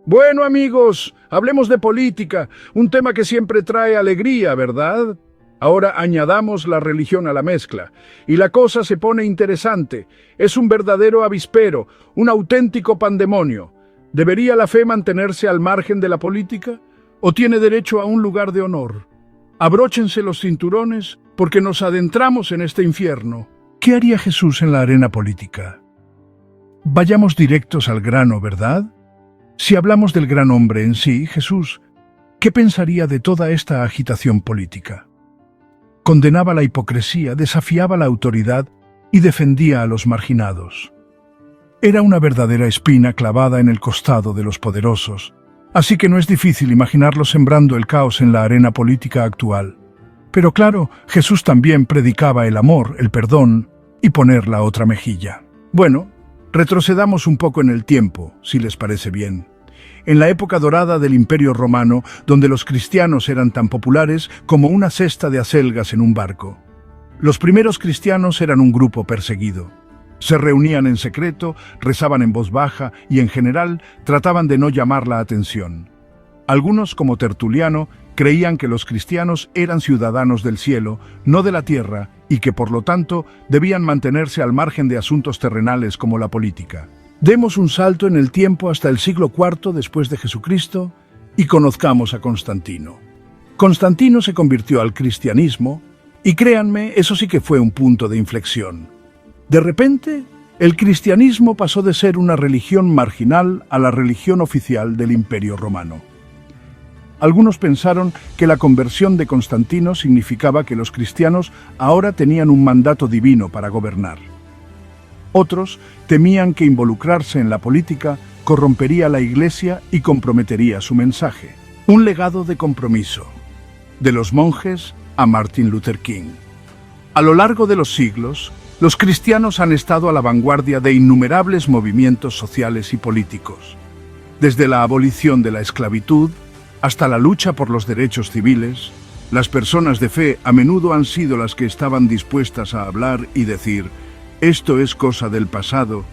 Bueno, amigos, hablemos de política, un tema que siempre trae alegría, ¿verdad? Ahora añadamos la religión a la mezcla, y la cosa se pone interesante. Es un verdadero avispero, un auténtico pandemonio. ¿Debería la fe mantenerse al margen de la política? ¿O tiene derecho a un lugar de honor? Abróchense los cinturones, porque nos adentramos en este infierno. ¿Qué haría Jesús en la arena política? Vayamos directos al grano, ¿verdad? Si hablamos del gran hombre en sí, Jesús, ¿qué pensaría de toda esta agitación política? Condenaba la hipocresía, desafiaba la autoridad y defendía a los marginados. Era una verdadera espina clavada en el costado de los poderosos, así que no es difícil imaginarlo sembrando el caos en la arena política actual. Pero claro, Jesús también predicaba el amor, el perdón y poner la otra mejilla. Bueno, retrocedamos un poco en el tiempo, si les parece bien. En la época dorada del Imperio Romano, donde los cristianos eran tan populares como una cesta de acelgas en un barco. Los primeros cristianos eran un grupo perseguido. Se reunían en secreto, rezaban en voz baja y, en general, trataban de no llamar la atención. Algunos, como Tertuliano, creían que los cristianos eran ciudadanos del cielo, no de la tierra, y que, por lo tanto, debían mantenerse al margen de asuntos terrenales como la política. Demos un salto en el tiempo hasta el siglo IV después de Jesucristo y conozcamos a Constantino. Constantino se convirtió al cristianismo y créanme, eso sí que fue un punto de inflexión. De repente, el cristianismo pasó de ser una religión marginal a la religión oficial del Imperio Romano. Algunos pensaron que la conversión de Constantino significaba que los cristianos ahora tenían un mandato divino para gobernar. Otros temían que involucrarse en la política corrompería la Iglesia y comprometería su mensaje. Un legado de compromiso, de los monjes a Martin Luther King. A lo largo de los siglos, los cristianos han estado a la vanguardia de innumerables movimientos sociales y políticos. Desde la abolición de la esclavitud hasta la lucha por los derechos civiles, las personas de fe a menudo han sido las que estaban dispuestas a hablar y decir: esto es cosa del pasado,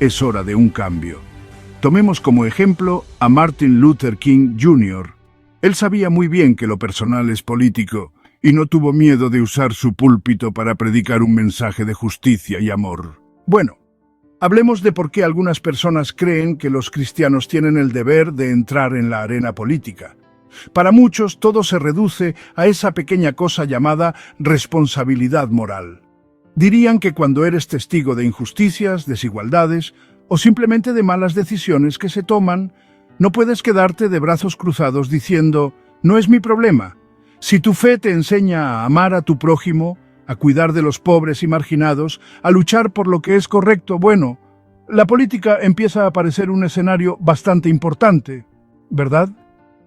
es hora de un cambio. Tomemos como ejemplo a Martin Luther King Jr. Él sabía muy bien que lo personal es político y no tuvo miedo de usar su púlpito para predicar un mensaje de justicia y amor. Bueno, hablemos de por qué algunas personas creen que los cristianos tienen el deber de entrar en la arena política. Para muchos todo se reduce a esa pequeña cosa llamada responsabilidad moral. Dirían que cuando eres testigo de injusticias, desigualdades o simplemente de malas decisiones que se toman, no puedes quedarte de brazos cruzados diciendo: no es mi problema. Si tu fe te enseña a amar a tu prójimo, a cuidar de los pobres y marginados, a luchar por lo que es correcto, bueno, la política empieza a parecer un escenario bastante importante, ¿verdad?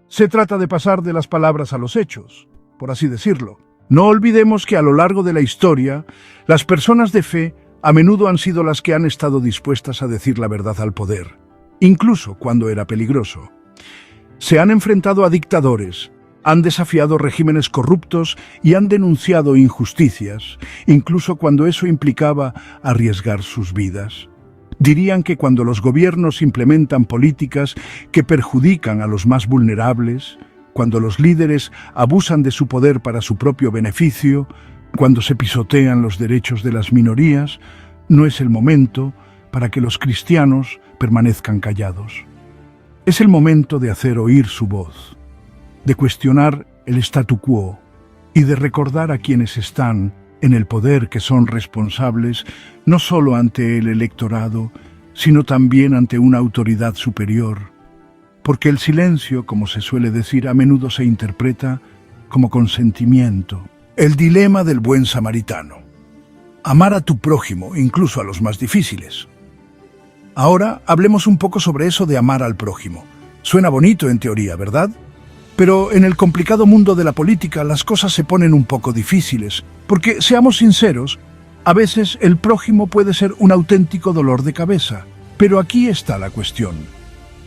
Se trata de pasar de las palabras a los hechos, por así decirlo. No olvidemos que a lo largo de la historia, las personas de fe a menudo han sido las que han estado dispuestas a decir la verdad al poder, incluso cuando era peligroso. Se han enfrentado a dictadores, han desafiado regímenes corruptos y han denunciado injusticias, incluso cuando eso implicaba arriesgar sus vidas. Dirían que cuando los gobiernos implementan políticas que perjudican a los más vulnerables, cuando los líderes abusan de su poder para su propio beneficio, cuando se pisotean los derechos de las minorías, no es el momento para que los cristianos permanezcan callados. Es el momento de hacer oír su voz, de cuestionar el statu quo y de recordar a quienes están en el poder que son responsables no solo ante el electorado, sino también ante una autoridad superior. Porque el silencio, como se suele decir, a menudo se interpreta como consentimiento. El dilema del buen samaritano. Amar a tu prójimo, incluso a los más difíciles. Ahora hablemos un poco sobre eso de amar al prójimo. Suena bonito en teoría, ¿verdad? Pero en el complicado mundo de la política las cosas se ponen un poco difíciles, porque, seamos sinceros, a veces el prójimo puede ser un auténtico dolor de cabeza. Pero aquí está la cuestión.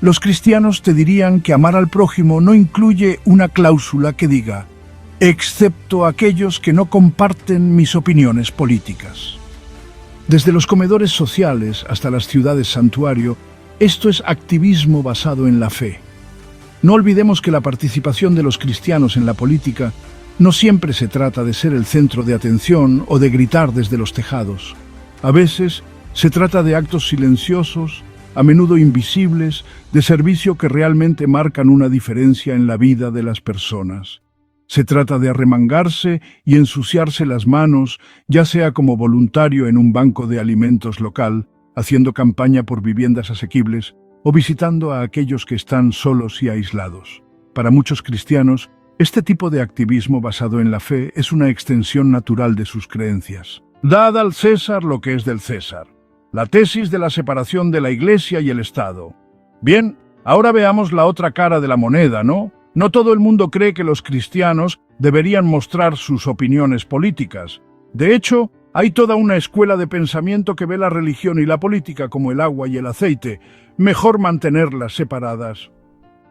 Los cristianos te dirían que amar al prójimo no incluye una cláusula que diga: excepto aquellos que no comparten mis opiniones políticas. Desde los comedores sociales hasta las ciudades santuario, esto es activismo basado en la fe. No olvidemos que la participación de los cristianos en la política no siempre se trata de ser el centro de atención o de gritar desde los tejados. A veces se trata de actos silenciosos, a menudo invisibles, de servicio que realmente marcan una diferencia en la vida de las personas. Se trata de arremangarse y ensuciarse las manos, ya sea como voluntario en un banco de alimentos local, haciendo campaña por viviendas asequibles, o visitando a aquellos que están solos y aislados. Para muchos cristianos, este tipo de activismo basado en la fe es una extensión natural de sus creencias. Dad al César lo que es del César. La tesis de la separación de la Iglesia y el Estado. Bien, ahora veamos la otra cara de la moneda, ¿no? No todo el mundo cree que los cristianos deberían mostrar sus opiniones políticas. De hecho, hay toda una escuela de pensamiento que ve la religión y la política como el agua y el aceite, mejor mantenerlas separadas.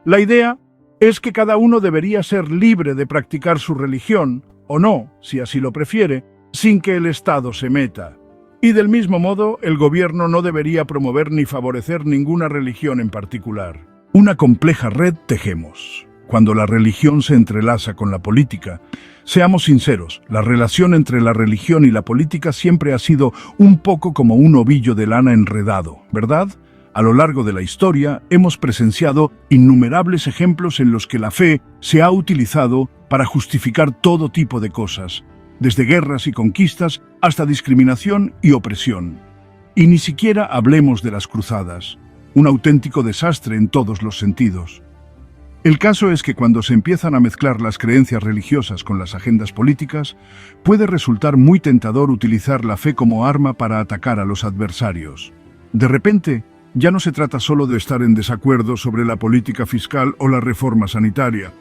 La idea es que cada uno debería ser libre de practicar su religión, o no, si así lo prefiere, sin que el Estado se meta. Y del mismo modo, el gobierno no debería promover ni favorecer ninguna religión en particular. Una compleja red tejemos. Cuando la religión se entrelaza con la política, seamos sinceros, la relación entre la religión y la política siempre ha sido un poco como un ovillo de lana enredado, ¿verdad? A lo largo de la historia hemos presenciado innumerables ejemplos en los que la fe se ha utilizado para justificar todo tipo de cosas, desde guerras y conquistas hasta discriminación y opresión. Y ni siquiera hablemos de las cruzadas, un auténtico desastre en todos los sentidos. El caso es que cuando se empiezan a mezclar las creencias religiosas con las agendas políticas, puede resultar muy tentador utilizar la fe como arma para atacar a los adversarios. De repente, ya no se trata solo de estar en desacuerdo sobre la política fiscal o la reforma sanitaria.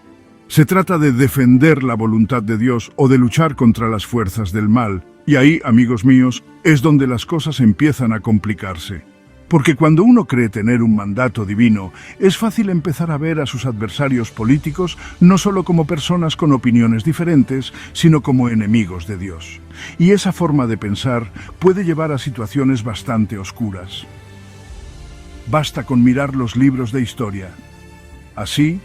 Se trata de defender la voluntad de Dios o de luchar contra las fuerzas del mal. Y ahí, amigos míos, es donde las cosas empiezan a complicarse. Porque cuando uno cree tener un mandato divino, es fácil empezar a ver a sus adversarios políticos no solo como personas con opiniones diferentes, sino como enemigos de Dios. Y esa forma de pensar puede llevar a situaciones bastante oscuras. Basta con mirar los libros de historia. Así,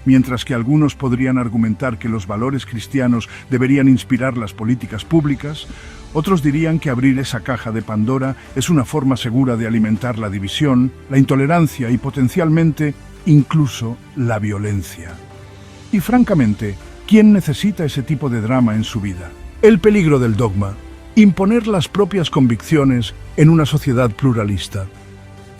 mientras que algunos podrían argumentar que los valores cristianos deberían inspirar las políticas públicas, otros dirían que abrir esa caja de Pandora es una forma segura de alimentar la división, la intolerancia y potencialmente incluso la violencia. Y francamente, ¿quién necesita ese tipo de drama en su vida? El peligro del dogma. Imponer las propias convicciones en una sociedad pluralista.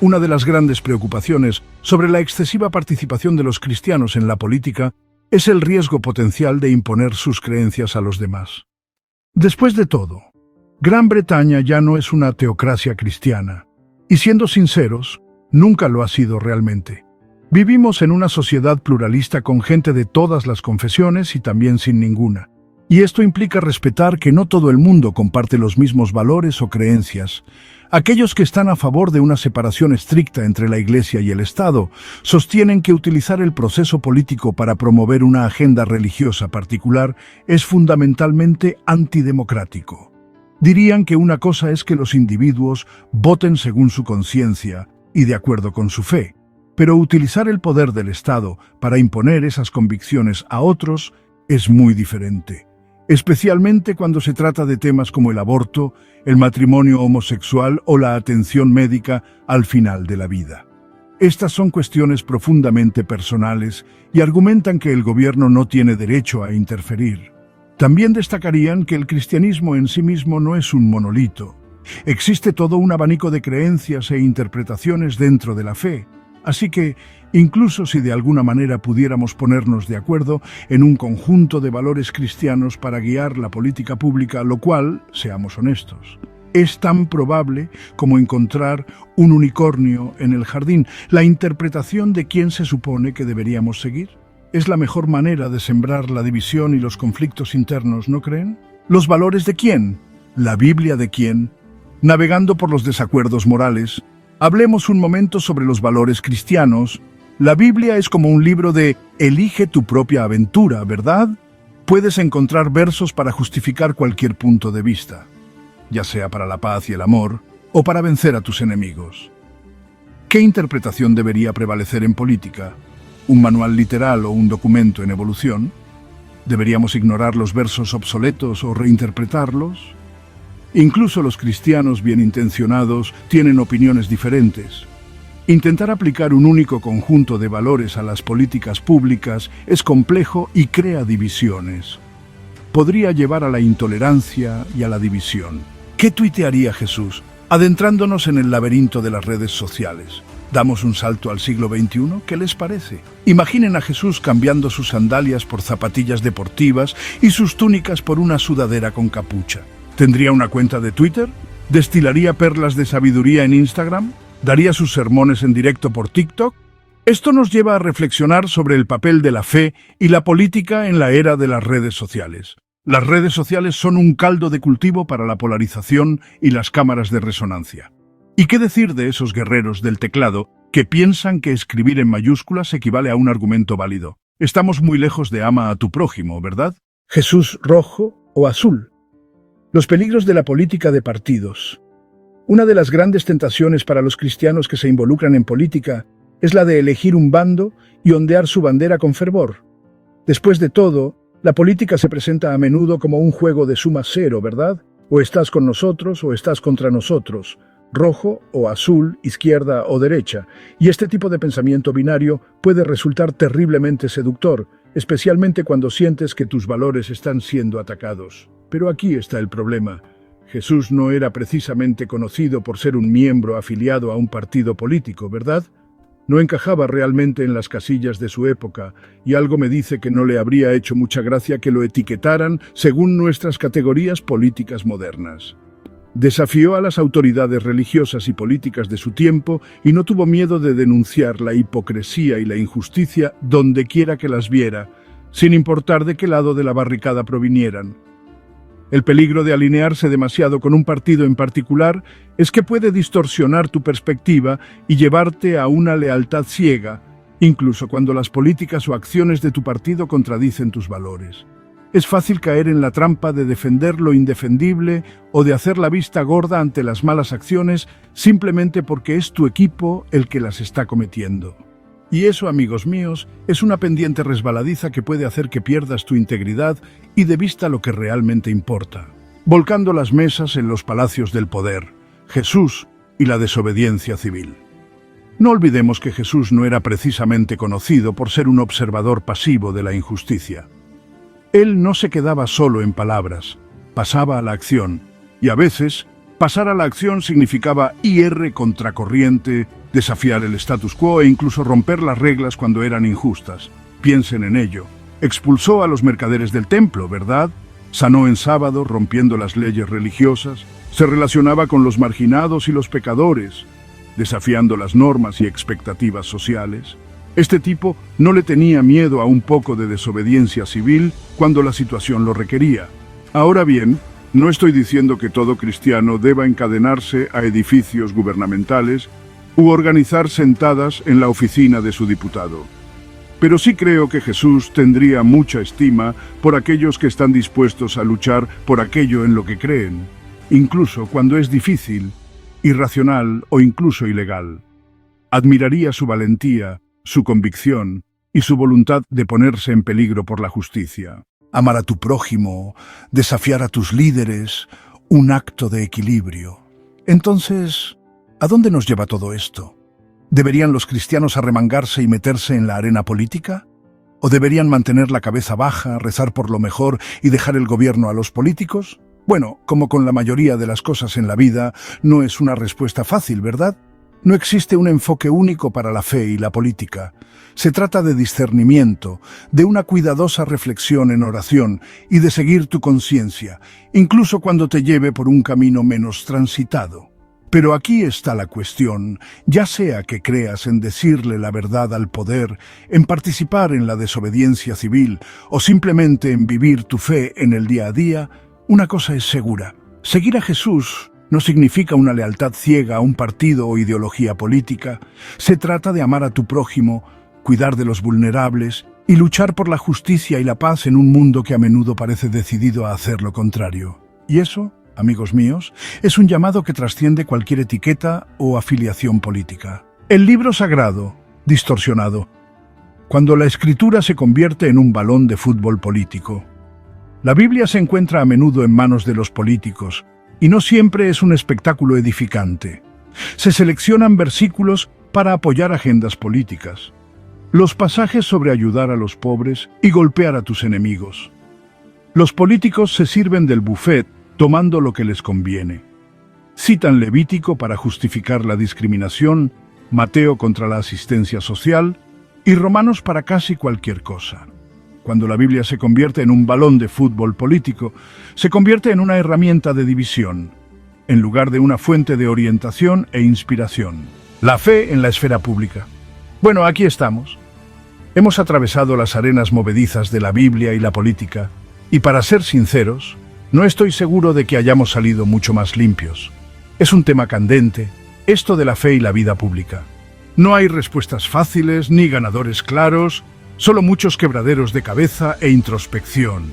Una de las grandes preocupaciones sobre la excesiva participación de los cristianos en la política es el riesgo potencial de imponer sus creencias a los demás. Después de todo, Gran Bretaña ya no es una teocracia cristiana, y siendo sinceros, nunca lo ha sido realmente. Vivimos en una sociedad pluralista con gente de todas las confesiones y también sin ninguna. Y esto implica respetar que no todo el mundo comparte los mismos valores o creencias. Aquellos que están a favor de una separación estricta entre la Iglesia y el Estado sostienen que utilizar el proceso político para promover una agenda religiosa particular es fundamentalmente antidemocrático. Dirían que una cosa es que los individuos voten según su conciencia y de acuerdo con su fe, pero utilizar el poder del Estado para imponer esas convicciones a otros es muy diferente. Especialmente cuando se trata de temas como el aborto, el matrimonio homosexual o la atención médica al final de la vida. Estas son cuestiones profundamente personales y argumentan que el gobierno no tiene derecho a interferir. También destacarían que el cristianismo en sí mismo no es un monolito. Existe todo un abanico de creencias e interpretaciones dentro de la fe. Así que, incluso si de alguna manera pudiéramos ponernos de acuerdo en un conjunto de valores cristianos para guiar la política pública, lo cual, seamos honestos, es tan probable como encontrar un unicornio en el jardín, la interpretación de quién se supone que deberíamos seguir es la mejor manera de sembrar la división y los conflictos internos, ¿no creen? ¿Los valores de quién? ¿La Biblia de quién? Navegando por los desacuerdos morales, hablemos un momento sobre los valores cristianos. La Biblia es como un libro de elige tu propia aventura, ¿verdad? Puedes encontrar versos para justificar cualquier punto de vista, ya sea para la paz y el amor, o para vencer a tus enemigos. ¿Qué interpretación debería prevalecer en política? un manual literal o un documento en evolución? ¿Deberíamos ignorar los versos obsoletos o reinterpretarlos? Incluso los cristianos bien intencionados tienen opiniones diferentes. Intentar aplicar un único conjunto de valores a las políticas públicas es complejo y crea divisiones. Podría llevar a la intolerancia y a la división. ¿Qué tuitearía Jesús? Adentrándonos en el laberinto de las redes sociales. ¿Damos un salto al siglo XXI? ¿Qué les parece? Imaginen a Jesús cambiando sus sandalias por zapatillas deportivas y sus túnicas por una sudadera con capucha. ¿Tendría una cuenta de Twitter? ¿Destilaría perlas de sabiduría en Instagram? ¿Daría sus sermones en directo por TikTok? Esto nos lleva a reflexionar sobre el papel de la fe y la política en la era de las redes sociales. Las redes sociales son un caldo de cultivo para la polarización y las cámaras de resonancia. ¿Y qué decir de esos guerreros del teclado que piensan que escribir en mayúsculas equivale a un argumento válido? Estamos muy lejos de ama a tu prójimo, ¿verdad? Jesús rojo o azul. Los peligros de la política de partidos. Una de las grandes tentaciones para los cristianos que se involucran en política es la de elegir un bando y ondear su bandera con fervor. Después de todo, la política se presenta a menudo como un juego de suma cero, ¿verdad? O estás con nosotros o estás contra nosotros, rojo o azul, izquierda o derecha, y este tipo de pensamiento binario puede resultar terriblemente seductor, especialmente cuando sientes que tus valores están siendo atacados. Pero aquí está el problema. Jesús no era precisamente conocido por ser un miembro afiliado a un partido político, ¿verdad? No encajaba realmente en las casillas de su época, y algo me dice que no le habría hecho mucha gracia que lo etiquetaran según nuestras categorías políticas modernas. Desafió a las autoridades religiosas y políticas de su tiempo y no tuvo miedo de denunciar la hipocresía y la injusticia donde quiera que las viera, sin importar de qué lado de la barricada provinieran. El peligro de alinearse demasiado con un partido en particular es que puede distorsionar tu perspectiva y llevarte a una lealtad ciega, incluso cuando las políticas o acciones de tu partido contradicen tus valores. Es fácil caer en la trampa de defender lo indefendible o de hacer la vista gorda ante las malas acciones simplemente porque es tu equipo el que las está cometiendo. Y eso, amigos míos, es una pendiente resbaladiza que puede hacer que pierdas tu integridad y de vista lo que realmente importa. Volcando las mesas en los palacios del poder, Jesús y la desobediencia civil. No olvidemos que Jesús no era precisamente conocido por ser un observador pasivo de la injusticia. Él no se quedaba solo en palabras, pasaba a la acción, y a veces, pasar a la acción significaba ir contracorriente, desafiar el status quo e incluso romper las reglas cuando eran injustas. Piensen en ello. Expulsó a los mercaderes del templo, ¿verdad? Sanó en sábado, rompiendo las leyes religiosas. Se relacionaba con los marginados y los pecadores, desafiando las normas y expectativas sociales. Este tipo no le tenía miedo a un poco de desobediencia civil cuando la situación lo requería. Ahora bien, no estoy diciendo que todo cristiano deba encadenarse a edificios gubernamentales u organizar sentadas en la oficina de su diputado. Pero sí creo que Jesús tendría mucha estima por aquellos que están dispuestos a luchar por aquello en lo que creen, incluso cuando es difícil, irracional o incluso ilegal. Admiraría su valentía, su convicción y su voluntad de ponerse en peligro por la justicia. Amar a tu prójimo, desafiar a tus líderes, un acto de equilibrio. Entonces, ¿a dónde nos lleva todo esto? ¿Deberían los cristianos arremangarse y meterse en la arena política? ¿O deberían mantener la cabeza baja, rezar por lo mejor y dejar el gobierno a los políticos? Bueno, como con la mayoría de las cosas en la vida, no es una respuesta fácil, ¿verdad? No existe un enfoque único para la fe y la política. Se trata de discernimiento, de una cuidadosa reflexión en oración y de seguir tu conciencia, incluso cuando te lleve por un camino menos transitado. Pero aquí está la cuestión, ya sea que creas en decirle la verdad al poder, en participar en la desobediencia civil o simplemente en vivir tu fe en el día a día, una cosa es segura. Seguir a Jesús no significa una lealtad ciega a un partido o ideología política. Se trata de amar a tu prójimo, cuidar de los vulnerables y luchar por la justicia y la paz en un mundo que a menudo parece decidido a hacer lo contrario. Y eso, amigos míos, es un llamado que trasciende cualquier etiqueta o afiliación política. El libro sagrado, distorsionado. cuando la escritura se convierte en un balón de fútbol político. La Biblia se encuentra a menudo en manos de los políticos, y no siempre es un espectáculo edificante. Se seleccionan versículos para apoyar agendas políticas. Los pasajes sobre ayudar a los pobres y golpear a tus enemigos. Los políticos se sirven del buffet tomando lo que les conviene. Citan Levítico para justificar la discriminación, Mateo contra la asistencia social y Romanos para casi cualquier cosa. Cuando la Biblia se convierte en un balón de fútbol político, se convierte en una herramienta de división, en lugar de una fuente de orientación e inspiración. La fe en la esfera pública. Bueno, aquí estamos. Hemos atravesado las arenas movedizas de la Biblia y la política, y para ser sinceros, no estoy seguro de que hayamos salido mucho más limpios. Es un tema candente, esto de la fe y la vida pública. No hay respuestas fáciles ni ganadores claros, solo muchos quebraderos de cabeza e introspección.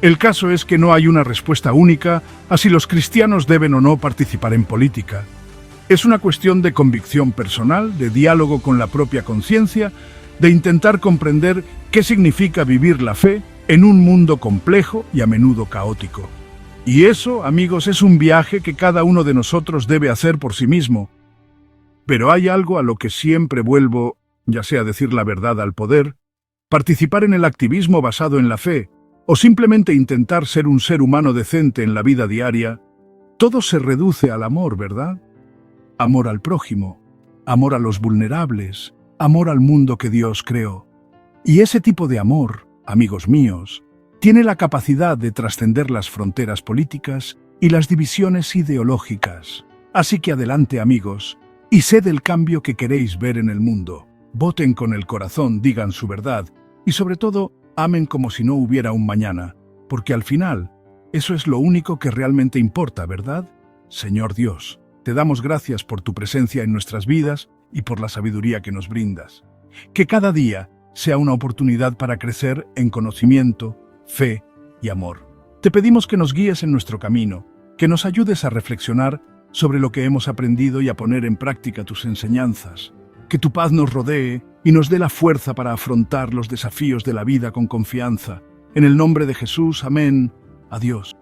El caso es que no hay una respuesta única a si los cristianos deben o no participar en política. Es una cuestión de convicción personal, de diálogo con la propia conciencia, de intentar comprender qué significa vivir la fe en un mundo complejo y a menudo caótico. Y eso, amigos, es un viaje que cada uno de nosotros debe hacer por sí mismo. Pero hay algo a lo que siempre vuelvo, ya sea decir la verdad al poder, participar en el activismo basado en la fe, o simplemente intentar ser un ser humano decente en la vida diaria. Todo se reduce al amor, ¿verdad? Amor al prójimo, amor a los vulnerables, amor al mundo que Dios creó. Y ese tipo de amor, amigos míos, tiene la capacidad de trascender las fronteras políticas y las divisiones ideológicas. Así que adelante, amigos, y sed el cambio que queréis ver en el mundo. Voten con el corazón, digan su verdad, y sobre todo, amen como si no hubiera un mañana, porque al final, eso es lo único que realmente importa, ¿verdad? Señor Dios, te damos gracias por tu presencia en nuestras vidas y por la sabiduría que nos brindas. Que cada día sea una oportunidad para crecer en conocimiento, fe y amor. Te pedimos que nos guíes en nuestro camino, que nos ayudes a reflexionar sobre lo que hemos aprendido y a poner en práctica tus enseñanzas. Que tu paz nos rodee y nos dé la fuerza para afrontar los desafíos de la vida con confianza. En el nombre de Jesús, amén. Adiós.